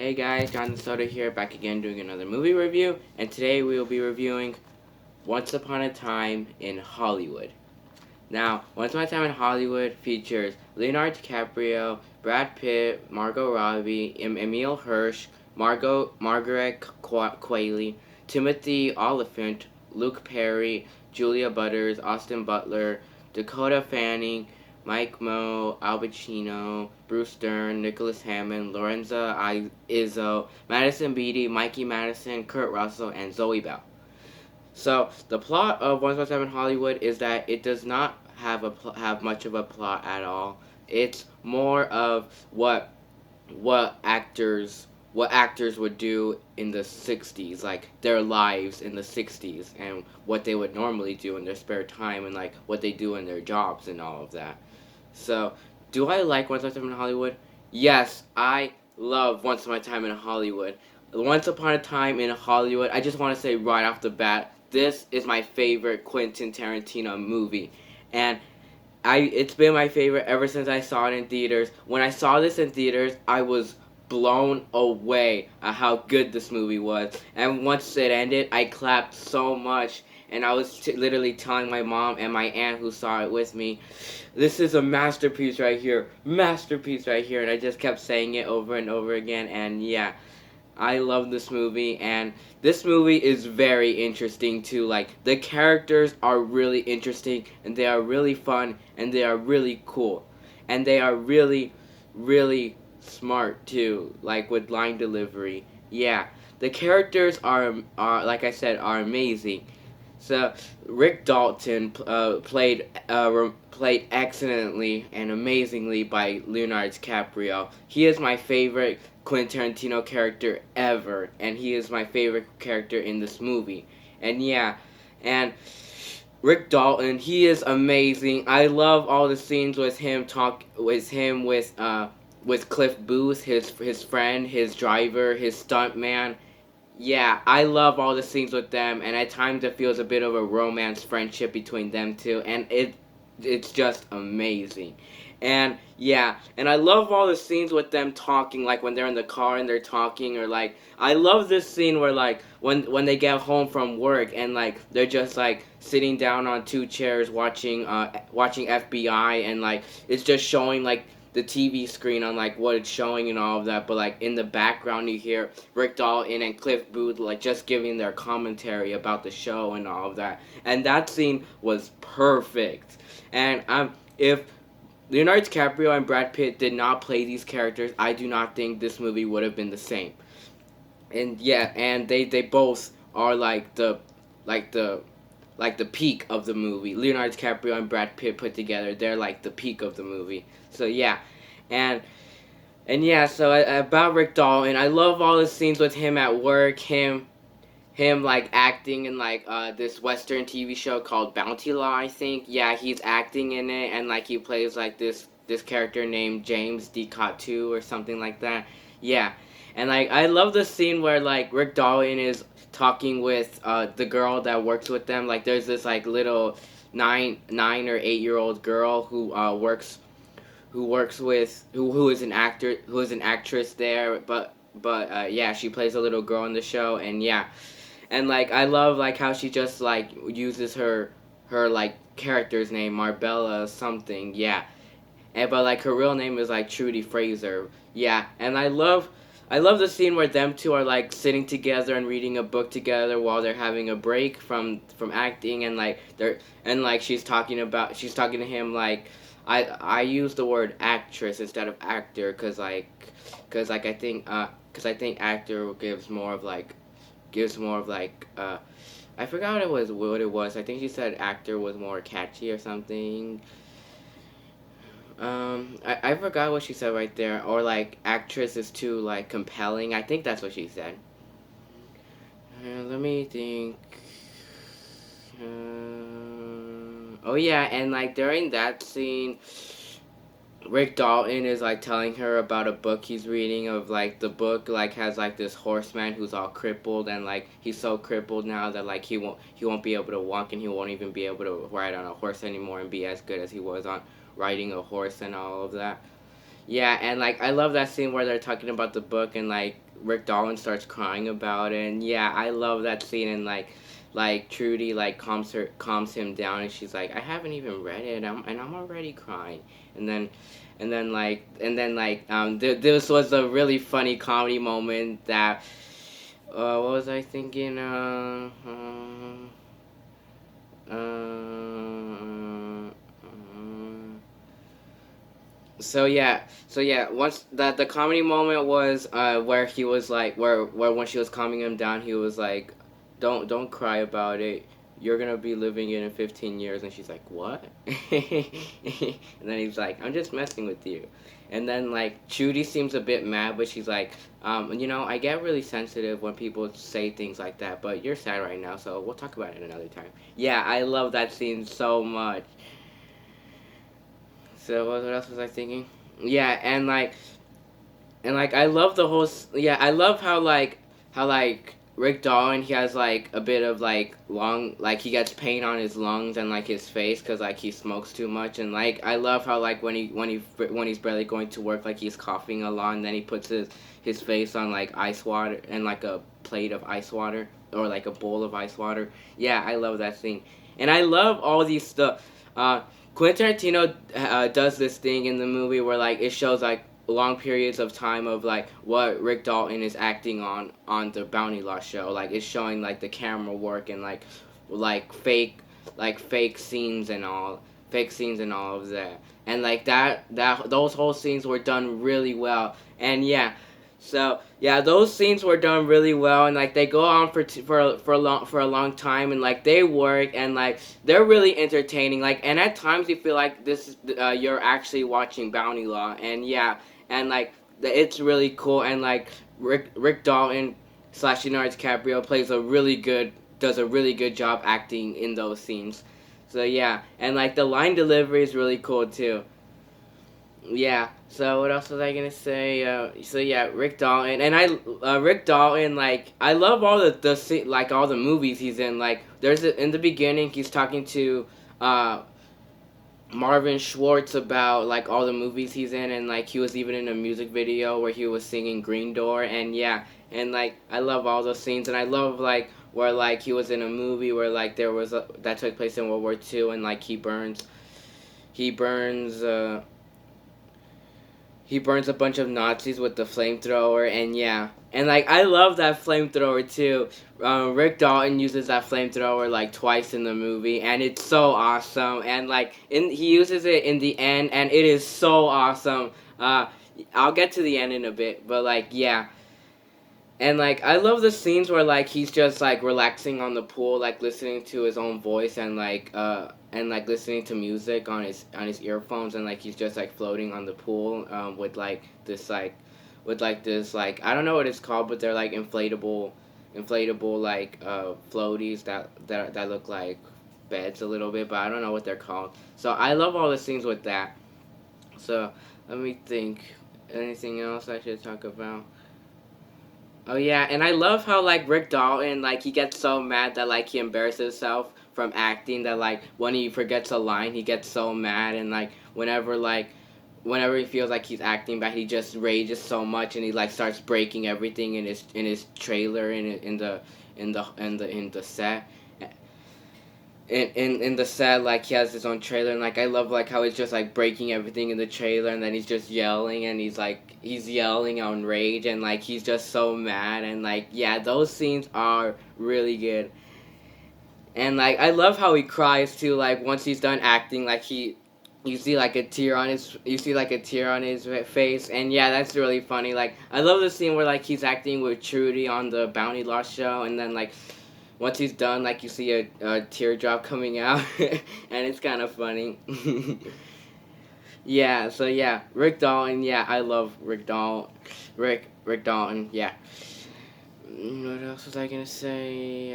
Hey guys, Jonathan Soda here, back again doing another movie review, and today we will be reviewing Once Upon a Time in Hollywood. Now, Once Upon a Time in Hollywood features Leonardo DiCaprio, Brad Pitt, Margot Robbie, Emile Hirsch, Margaret Qualley, Timothy Olyphant, Luke Perry, Julia Butters, Austin Butler, Dakota Fanning, Mike Moe, Al Pacino, Bruce Dern, Nicholas Hammond, Lorenza Izzo, Madison Beatty, Mikey Madison, Kurt Russell, and Zoe Bell. So the plot of Once Upon a Time in Hollywood is that it does not have much of a plot at all. It's more of what actors would do in the 60s, like their lives in the 60s and what they would normally do in their spare time and like what they do in their jobs and all of that. So, do I like Once Upon a Time in Hollywood? Yes, I love Once Upon a Time in Hollywood. Once Upon a Time in Hollywood, I just want to say right off the bat, this is my favorite Quentin Tarantino movie. And it's been my favorite ever since I saw it in theaters. When I saw this in theaters, I was blown away at how good this movie was. And once it ended, I clapped so much. And I was literally telling my mom and my aunt who saw it with me, this is a masterpiece right here. Masterpiece right here. And I just kept saying it over and over again. And yeah, I love this movie, and this movie is very interesting too. Like, the characters are really interesting, and they are really fun, and they are really cool, and they are really, really smart too. Like with line delivery, yeah. The characters are like I said, are amazing. So Rick Dalton played excellently and amazingly by Leonardo DiCaprio. He is my favorite Quentin Tarantino character ever, and he is my favorite character in this movie. And yeah, and Rick Dalton, he is amazing. I love all the scenes with Cliff Booth, his friend, his driver, his stuntman. Yeah, I love all the scenes with them, and at times it feels a bit of a romance friendship between them two, and it's just amazing. And yeah, and I love all the scenes with them talking, like when they're in the car and they're talking, or like I love this scene where like when they get home from work and like they're just like sitting down on two chairs watching FBI, and like it's just showing like the TV screen on like what it's showing and all of that, but like in the background you hear Rick Dalton and Cliff Booth like just giving their commentary about the show and all of that, and that scene was perfect. And if Leonardo DiCaprio and Brad Pitt did not play these characters, I do not think this movie would have been the same. And yeah, and they both are like the like the peak of the movie. Leonardo DiCaprio and Brad Pitt put together, they're like the peak of the movie. So yeah, and yeah, so about Rick Dalton, I love all the scenes with him at work, him like acting in like this Western TV show called Bounty Law, I think. Yeah, he's acting in it, and like he plays like this character named James Decatu or something like that. Yeah, and like I love the scene where like Rick Dalton is talking with the girl that works with them. Like there's this like little nine or 8 year old girl who works with who is an actress there, but yeah, she plays a little girl in the show, and yeah, and like I love like how she just like uses her like character's name Marbella something, yeah, and but like her real name is like Trudy Fraser, yeah, and I love the scene where them two are like sitting together and reading a book together while they're having a break from acting, and like they're and like she's talking to him like I use the word actress instead of actor because like I think actor gives more of like I forgot what it was. I think she said actor was more catchy or something. I forgot what she said right there. Or like actress is too like compelling. I think that's what she said. Let me think. Oh yeah, and like during that scene, Rick Dalton is like telling her about a book he's reading of like the book like has like this horseman who's all crippled, and like he's so crippled now that like he won't be able to walk, and he won't even be able to ride on a horse anymore and be as good as he was on riding a horse and all of that. Yeah, and like I love that scene where they're talking about the book and like Rick Dolan starts crying about it. And yeah, I love that scene and like Trudy like calms him down and she's like, I haven't even read it. I'm already crying. And then this was a really funny comedy moment that what was I thinking? So yeah, once the comedy moment was where he was like where when she was calming him down, he was like, don't cry about it. You're gonna be living it in 15 years, and she's like, what? And then he's like, I'm just messing with you. And then like Judy seems a bit mad, but she's like, I get really sensitive when people say things like that, but you're sad right now, so we'll talk about it another time. Yeah, I love that scene so much. So what else was I thinking? Yeah, and like I love the whole yeah, I love how Rick Dalton, he has like a bit of like lung, like he gets pain on his lungs and like his face cuz like he smokes too much. And like I love how like when he's barely going to work, like he's coughing a lot, and then he puts his face on like ice water and like a plate of ice water or like a bowl of ice water. Yeah, I love that scene. And I love all these stuff. Quentin Tarantino does this thing in the movie where like it shows like long periods of time of like what Rick Dalton is acting on the Bounty Law show. Like it's showing like the camera work and like fake scenes and all of that. And like that those whole scenes were done really well. And yeah, so yeah, those scenes were done really well, and like they go on for a long time, and like they work, and like they're really entertaining. Like, and at times you feel like this is you're actually watching Bounty Law, and yeah, and like it's really cool, and like Rick Dalton slash Leonardo DiCaprio does a really good job acting in those scenes. So yeah, and like the line delivery is really cool too. Yeah. So what else was I gonna say? So yeah, Rick Dalton, and Rick Dalton, like I love all like all the movies he's in. Like in the beginning, he's talking to uh, Marvin Schwartz about like all the movies he's in, and like he was even in a music video where he was singing Green Door. And yeah, and like I love all those scenes, and I love like where like he was in a movie where like that took place in World War II, and like he burns. He burns a bunch of Nazis with the flamethrower, and yeah, and like I love that flamethrower too. Rick Dalton uses that flamethrower like twice in the movie, and it's so awesome. And like he uses it in the end, and it is so awesome. I'll get to the end in a bit, but like yeah, and like I love the scenes where like he's just like relaxing on the pool, like listening to his own voice and like listening to music on his earphones, and like he's just like floating on the pool with like this like I don't know what it's called, but they're like inflatable like floaties that look like beds a little bit, but I don't know what they're called. So I love all the scenes with that. So let me think. Anything else I should talk about? Oh yeah, and I love how like Rick Dalton like he gets so mad that like he embarrasses himself from acting, that like when he forgets a line he gets so mad, and like whenever he feels like he's acting bad he just rages so much, and he like starts breaking everything in his trailer in the set. In the set, like he has his own trailer, and like I love like how he's just like breaking everything in the trailer, and then he's just yelling, and he's yelling on rage, and like he's just so mad, and like yeah, those scenes are really good. And like I love how he cries too, like once he's done acting, like you see like a tear on his face, and yeah, that's really funny. Like I love the scene where like he's acting with Trudy on the Bounty Law show, and then like once he's done, like you see a teardrop coming out, and it's kind of funny. Yeah, so yeah, Rick Dalton. Yeah, I love Rick Dalton. Rick Dalton. Yeah. What else was I gonna say?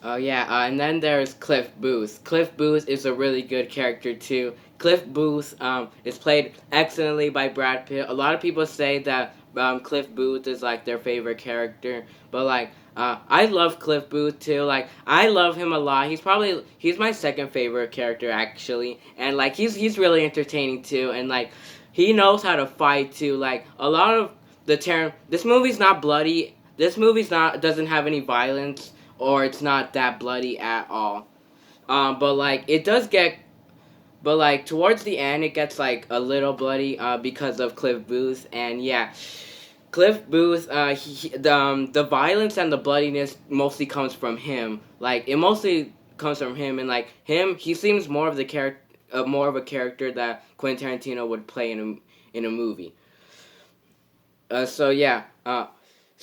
Oh yeah, and then there's Cliff Booth. Cliff Booth is a really good character too. Cliff Booth is played excellently by Brad Pitt. A lot of people say that Cliff Booth is like their favorite character, but like I love Cliff Booth too. Like I love him a lot. He's my second favorite character actually, and like he's really entertaining too. And like he knows how to fight too. Like a lot of the term. This movie's not bloody. This movie's not doesn't have any violence or it's not that bloody at all. But like it does get. But like towards the end, it gets like a little bloody because of Cliff Booth, and yeah, Cliff Booth, the violence and the bloodiness mostly comes from him. Like it mostly comes from him, and like him, he seems more of the character, more of a character that Quentin Tarantino would play in a movie. Uh, so yeah, uh,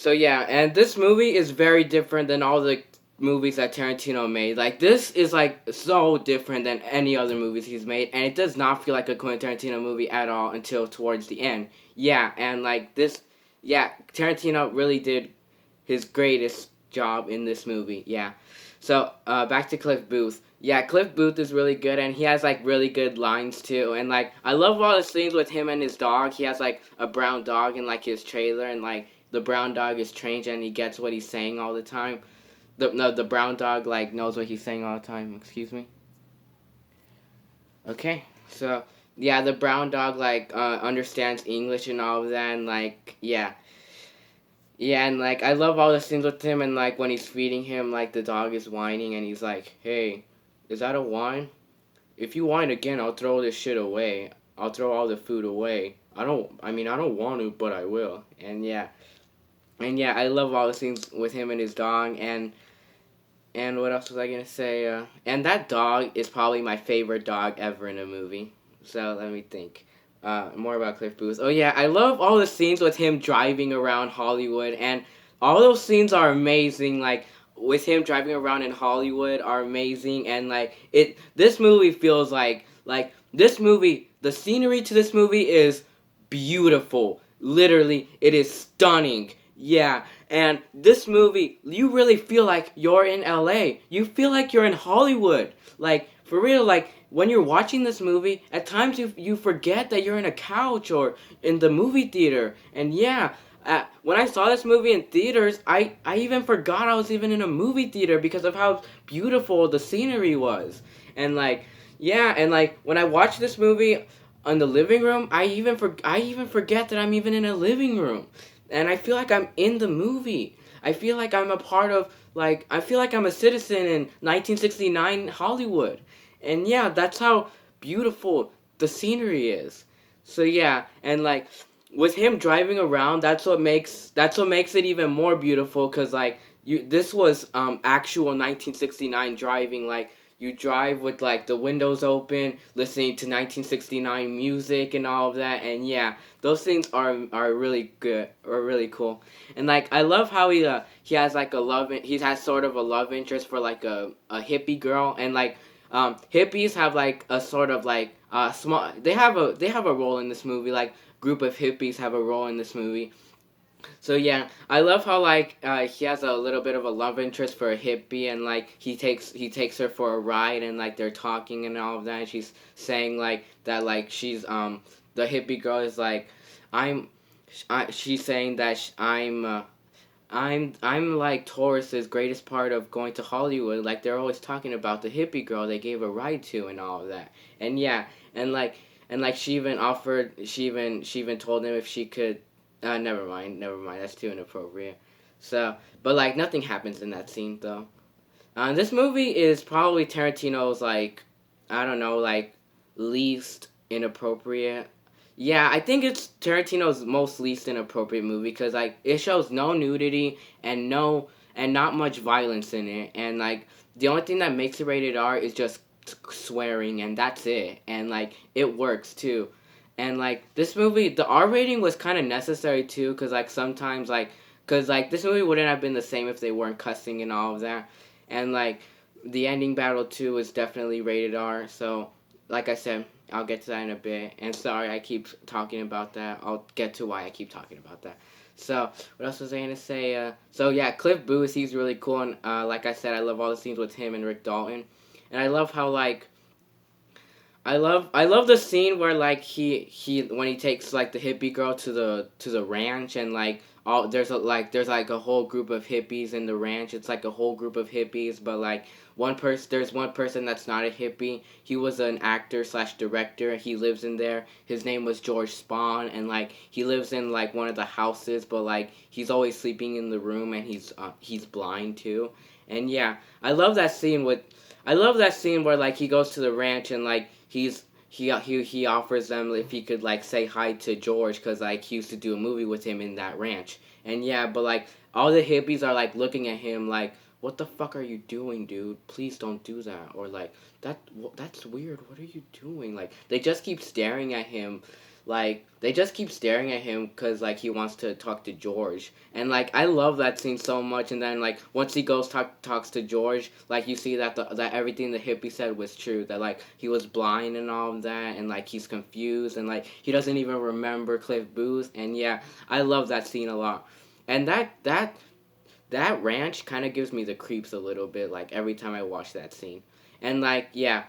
and this movie is very different than all the movies that Tarantino made. Like this is like so different than any other movies he's made, and it does not feel like a Quentin Tarantino movie at all until towards the end. Yeah, and like this, yeah, Tarantino really did his greatest job in this movie. Yeah. So back to Cliff Booth. Yeah, Cliff Booth is really good, and he has like really good lines too. And like I love all the scenes with him and his dog. He has like a brown dog in like his trailer, and like the brown dog is trained and he gets what he's saying all the time. The brown dog like knows what he's saying all the time. Excuse me. Okay. So yeah, the brown dog like understands English and all of that, and like yeah. Yeah, and like I love all the scenes with him, and like when he's feeding him, like the dog is whining, and he's like, "Hey, is that a whine? If you whine again, I'll throw this shit away. I'll throw all the food away. I don't want to, but I will." And yeah, I love all the scenes with him and his dog, and what else was I gonna say? And that dog is probably my favorite dog ever in a movie. So let me think. More about Cliff Booth. Oh yeah, I love all the scenes with him driving around Hollywood, and all those scenes are amazing. Like with him driving around in Hollywood are amazing, and like it. This movie feels like this movie. The scenery to this movie is beautiful. Literally, it is stunning. Yeah, and this movie, you really feel like you're in LA. You feel like you're in Hollywood. Like, for real, like, when you're watching this movie, at times you forget that you're in a couch or in the movie theater. And yeah, when I saw this movie in theaters, I even forgot I was even in a movie theater because of how beautiful the scenery was. And like, yeah, and like, when I watched this movie in the living room, I even forget that I'm even in a living room, and I feel like I'm in the movie. I feel like I'm a part of I feel like I'm a citizen in 1969 Hollywood, and yeah, that's how beautiful the scenery is. So yeah, and like with him driving around, that's what makes it even more beautiful. Cause like this was actual 1969 driving. Like you drive with like the windows open, listening to 1969 music and all of that, and yeah, those things are really good or really cool. And like I love how he has like he has sort of a love interest for like a hippie girl, and like hippies have like a sort of like small they have a role in this movie. Like group of hippies have a role in this movie. So yeah, I love how like he has a little bit of a love interest for a hippie, and like he takes her for a ride, and like they're talking and all of that. And she's saying like that like she's the hippie girl is like I'm she's saying that I'm like Taurus's greatest part of going to Hollywood. Like they're always talking about the hippie girl they gave a ride to and all of that. And yeah, and like she even told him if she could. Never mind, never mind. That's too inappropriate. So, but like nothing happens in that scene though. This movie is probably Tarantino's like I don't know like least inappropriate. Yeah, I think it's Tarantino's most least inappropriate movie because like it shows no nudity and not much violence in it, and like the only thing that makes it rated R is just swearing, and that's it, and like it works too. And like this movie, the R rating was kind of necessary too, because like sometimes because like this movie wouldn't have been the same if they weren't cussing and all of that, and like the ending battle too was definitely rated R. So like I said, I'll get to that in a bit. And sorry, I keep talking about that. I'll get to why I keep talking about that. So what else was I gonna say? So yeah, Cliff Booth, he's really cool, and like I said, I love all the scenes with him and Rick Dalton, and I love how like I love the scene where like he when he takes like the hippie girl to the ranch, and like all there's like a whole group of hippies in the ranch. It's like a whole group of hippies, but like there's one person that's not a hippie. He was an actor slash director. He lives in there. His name was George Spahn, and like he lives in like one of the houses, but like he's always sleeping in the room, and he's blind too. And yeah, I love that scene where like he goes to the ranch and like he offers them if he could like say hi to George because like he used to do a movie with him in that ranch. And yeah, but like all the hippies are like looking at him like, what the fuck are you doing, dude? Please don't do that. Or like that's weird. What are you doing? Like they just keep staring at him. Like they just keep staring at him because like he wants to talk to George. And like I love that scene so much. And then like once he goes talks to George, like you see that that everything the hippie said was true. That like he was blind and all of that, and like he's confused, and like he doesn't even remember Cliff Booth. And yeah, I love that scene a lot. And that ranch kind of gives me the creeps a little bit. Like every time I watch that scene, and like yeah,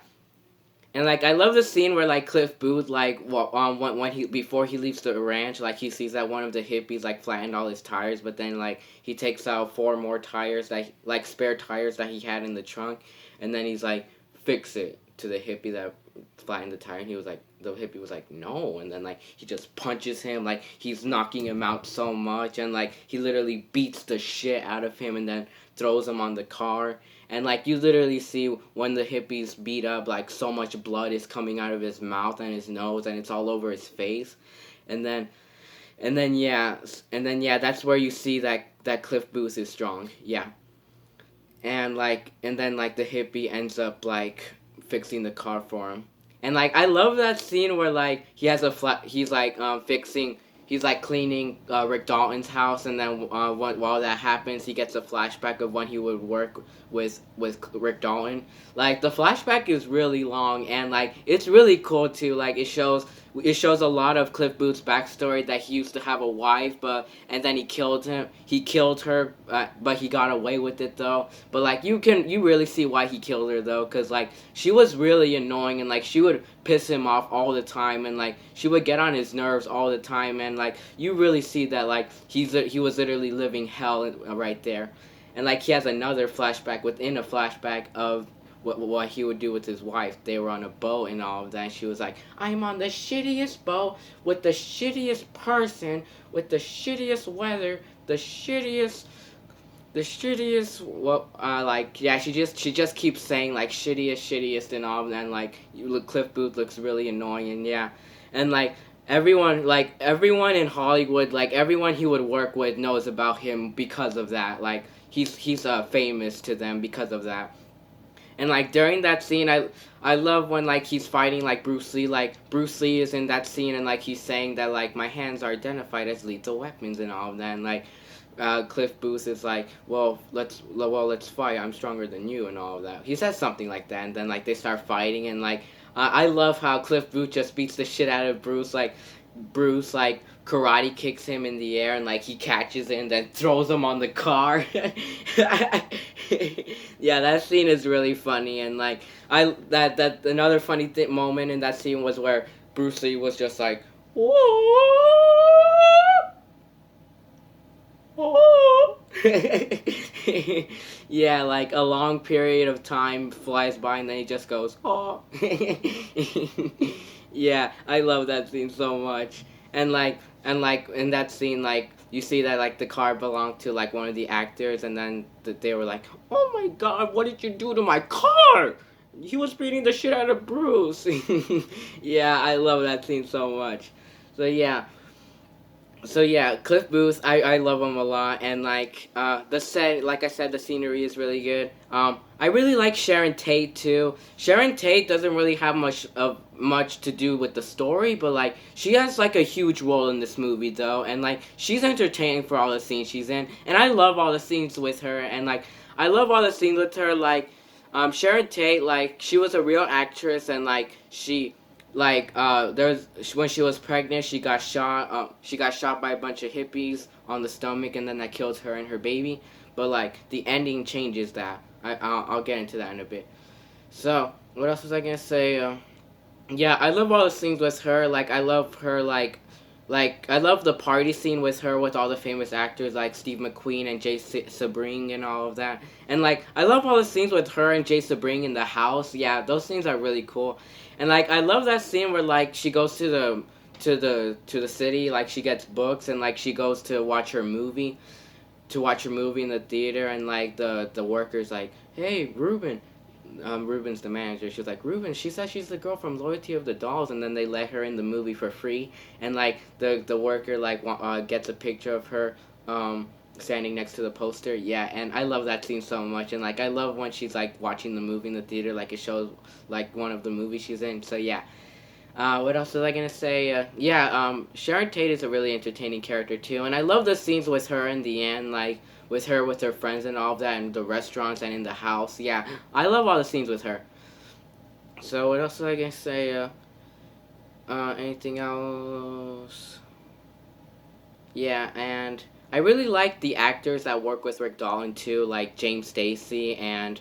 and like I love the scene where like Cliff Booth like when he before he leaves the ranch, like he sees that one of the hippies like flattened all his tires, but then like he takes out four more tires like spare tires that he had in the trunk, and then he's like, fix it to the hippie that flattened the tire, and he was like, the hippie was like, no, and then like he just punches him, like he's knocking him out so much, and like he literally beats the shit out of him and then throws him on the car. And like you literally see when the hippies beat up, like so much blood is coming out of his mouth and his nose, and it's all over his face. And then and then that's where you see that Cliff Booth is strong. Yeah. And then like the hippie ends up like fixing the car for him. And like I love that scene where like he has a flat he's like fixing he's like cleaning Rick Dalton's house, and then while that happens, he gets a flashback of when he would work with Rick Dalton. Like the flashback is really long, and like it's really cool too. Like it shows a lot of Cliff Booth's backstory, that he used to have a wife, but and then he killed her, but he got away with it though. But like you really see why he killed her though, because like she was really annoying, and like she would piss him off all the time, and like she would get on his nerves all the time, and like you really see that like he was literally living hell right there. And like he has another flashback within a flashback of what he would do with his wife. They were on a boat and all of that, and she was like, I'm on the shittiest boat with the shittiest person with the shittiest weather, the shittiest well like yeah, she just keeps saying like shittiest and all, and like you look, Cliff Booth looks really annoying. And yeah, and everyone in Hollywood, like everyone he would work with knows about him because of that. Like he's famous to them because of that. And like during that scene, I love when like he's fighting like Bruce Lee. Like Bruce Lee is in that scene, and like he's saying that like my hands are identified as lethal weapons and all of that. And like Cliff Booth is like, let's fight. I'm stronger than you and all of that. He says something like that, and then like they start fighting, and like I love how Cliff Booth just beats the shit out of Bruce. Like Bruce like karate kicks him in the air, and like he catches it and then throws him on the car. Yeah, that scene is really funny. And like that another funny moment in that scene was where Bruce Lee was just like, yeah, like a long period of time flies by, and then he just goes, oh. Yeah, I love that scene so much. And like in that scene, like you see that like the car belonged to like one of the actors, and then they were like, oh my god, what did you do to my car? He was beating the shit out of Bruce. Yeah, I love that scene so much. So yeah, Cliff Booth, I love him a lot, and like the set, like I said, the scenery is really good. I really like Sharon Tate too. Sharon Tate doesn't really have much to do with the story, but like she has like a huge role in this movie though, and like she's entertaining for all the scenes she's in, and I love all the scenes with her, and like I love all the scenes with her. Like Sharon Tate, like she was a real actress, and like there's when she was pregnant, she got shot by a bunch of hippies on the stomach, and then that killed her and her baby. But like the ending changes that. I'll get into that in a bit. So what else was I gonna say? Yeah, I love all the scenes with her. Like I love her. Like I love the party scene with her with all the famous actors like Steve McQueen and Jay Sabring and all of that. And like I love all the scenes with her and Jay Sabring in the house. Yeah, those scenes are really cool. And like I love that scene where like she goes to the city, like she gets books and like she goes to watch her movie in the theater, and like the workers like, hey Ruben, Ruben's the manager. She was like, Ruben, she said she's the girl from Loyalty of the Dolls, and then they let her in the movie for free. And like the worker like gets a picture of her standing next to the poster. Yeah, and I love that scene so much. And like I love when she's like watching the movie in the theater, like it shows like one of the movies she's in. So yeah. What else was I gonna say? Sharon Tate is a really entertaining character too, and I love the scenes with her in the end, like with her friends and all of that, and the restaurants and in the house. Yeah, I love all the scenes with her. So what else was I gonna say? Anything else? Yeah, and I really like the actors that work with Rick Dolan too, like James Stacy and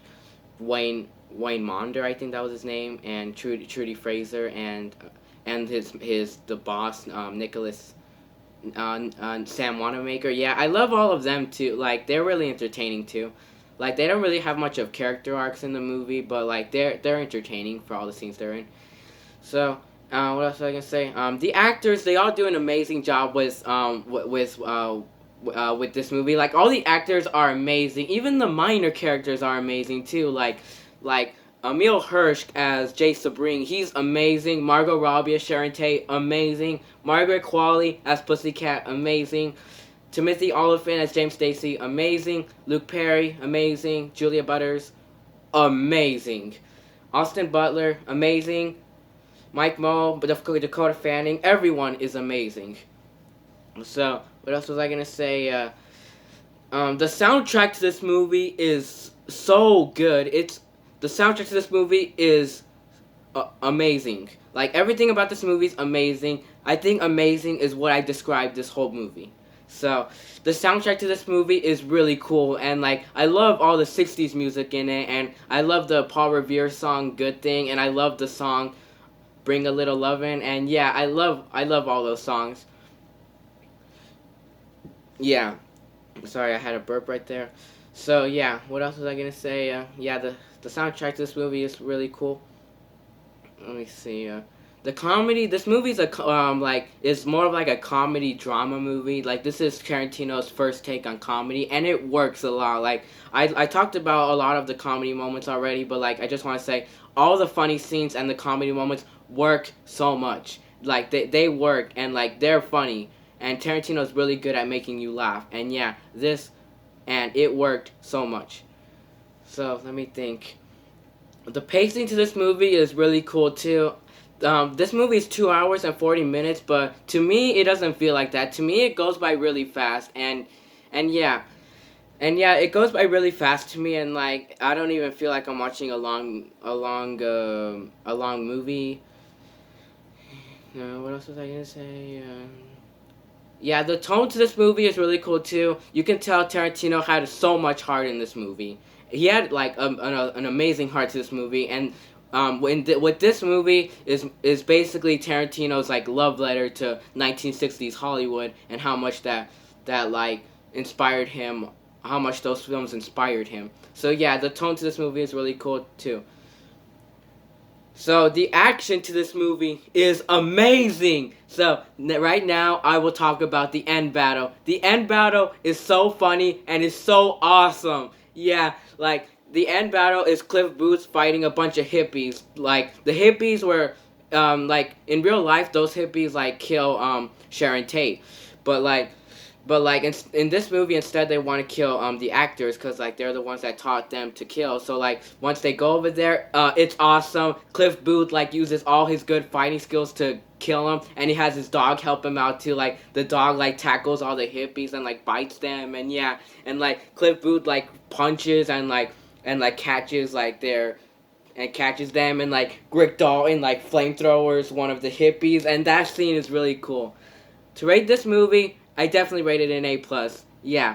Wayne Maunder, I think that was his name, and Trudy Fraser and his the boss Nicholas Sam Wanamaker. Yeah, I love all of them too. Like they're really entertaining too. Like they don't really have much of character arcs in the movie, but like they're entertaining for all the scenes they're in. So, what else was I gonna say? The actors, they all do an amazing job with this movie. Like all the actors are amazing. Even the minor characters are amazing too. Like Emil Hirsch as Jay Sabring, he's amazing. Margot Robbie as Sharon Tate, amazing. Margaret Qualley as Pussycat, amazing. Timothy Olyphant as James Stacy, amazing. Luke Perry, amazing. Julia Butters, amazing. Austin Butler, amazing. Mike Moe, Dakota Fanning, everyone is amazing. So, what else was I gonna say? The soundtrack to this movie is so good. The soundtrack to this movie is amazing. Like everything about this movie is amazing. I think amazing is what I described this whole movie. So the soundtrack to this movie is really cool, and like I love all the '60s music in it, and I love the Paul Revere song "Good Thing," and I love the song "Bring a Little Lovin'," and yeah, I love all those songs. Yeah, sorry, I had a burp right there. So yeah, what else was I gonna say? Yeah, the soundtrack to this movie is really cool. Let me see. The comedy. This movie's like is more of like a comedy drama movie. Like this is Tarantino's first take on comedy, and it works a lot. Like I talked about a lot of the comedy moments already, but like I just want to say all the funny scenes and the comedy moments work so much. Like they work, and like they're funny, and Tarantino's really good at making you laugh. And yeah, it worked so much. So let me think. The pacing to this movie is really cool too. This movie is 2 hours and 40 minutes, but to me it doesn't feel like that. To me it goes by really fast, and yeah, it goes by really fast to me, and like I don't even feel like I'm watching a long movie. What else was I gonna say? Yeah, the tone to this movie is really cool too. You can tell Tarantino had so much heart in this movie. He had like an amazing heart to this movie, and with this movie is basically Tarantino's like love letter to 1960s Hollywood, and how much that like inspired him, how much those films inspired him. So yeah, the tone to this movie is really cool too. So the action to this movie is amazing. So right now I will talk about the end battle. The end battle is so funny and is so awesome. Yeah, like the end battle is Cliff Booth fighting a bunch of hippies. Like the hippies were like in real life those hippies like kill Sharon Tate. But like in this movie instead they want to kill the actors because like they're the ones that taught them to kill. So like once they go over there, it's awesome. Cliff Booth like uses all his good fighting skills to kill him, and he has his dog help him out too. Like the dog like tackles all the hippies and like bites them, and yeah, and like Cliff Booth like punches and like catches like their and catches them, and like Rick Dalton like flamethrowers one of the hippies, and that scene is really cool. To rate this movie, I definitely rate it an A plus. Yeah.